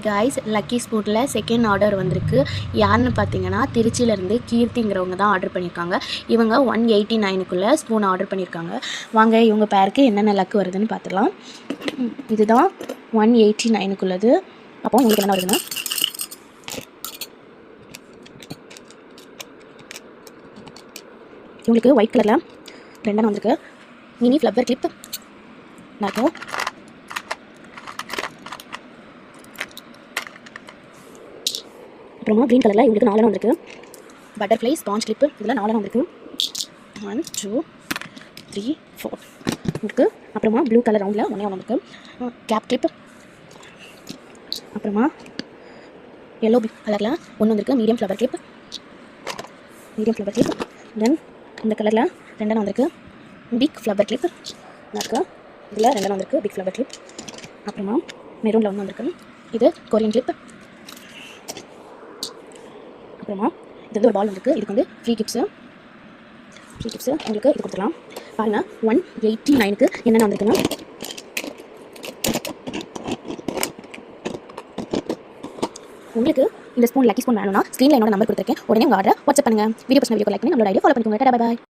Guys lucky ஸ்பூட்டில் second order வந்திருக்கு. யாருன்னு பார்த்தீங்கன்னா திருச்சியிலேருந்து கீர்த்திங்கிறவங்க தான் ஆர்டர் பண்ணியிருக்காங்க. இவங்க 189க்குள்ளே ஸ்பூன் ஆர்டர் பண்ணியிருக்காங்க. வாங்க இவங்க பேருக்கு என்னென்ன லக்கு வருதுன்னு பார்த்துக்கலாம். இதுதான் 189க்குள்ளது. அப்போ உங்களுக்கு என்ன வருதுன்னா இவங்களுக்கு ஒயிட் கலரில் ரெண்டான வந்திருக்கு. மினி ஃப்ளவர் கிளிப் இருக்கும். அப்புறமா க்ரீன் கலரில் இவங்களுக்கு 4 வந்திருக்கு. பட்டர்ஃப்ளை ஸ்பாஞ்ச் கிளிப்பு இதில் 4 வந்திருக்கு. 1 2 3 4 இருக்குது. அப்புறமா ப்ளூ கலர் ரவுண்டில் 1 வந்திருக்கு. Gap clip. அப்புறமா எல்லோ கலரில் 1 வந்திருக்கு. Medium flower clip. தென் இந்த கலரில் 2 வந்திருக்கு. பிக் ஃப்ளவர் கிளிப் இருக்குது. இதில் 2 வந்திருக்கு. Big flower clip. அப்புறமா மெரூனில் 1 வந்திருக்கு. இது கொரியன் கிளிப். அப்புறமா இது வந்து ஒரு பால் வந்துருக்கு. இதுக்கு வந்து ஃப்ரீ கிப்ஸு உங்களுக்கு இது கொடுத்துக்கலாம். பாருங்கள் 189க்கு என்னென்ன வந்திருக்குன்னா உங்களுக்கு இந்த ஸ்பூன் லக்கி ஸ்பூன் வேணும்னா ஸ்க்ரீனில் என்னோட நம்பர் கொடுத்துருக்கேன். உடனே உங்கள் ஆர்டரை வாட்ஸ்அப் பண்ணுங்கள். வீடியோ லைக் பண்ணி நம்மளோட ஐடியா ஃபாலோ பண்ணிக்கோங்க. பாய்.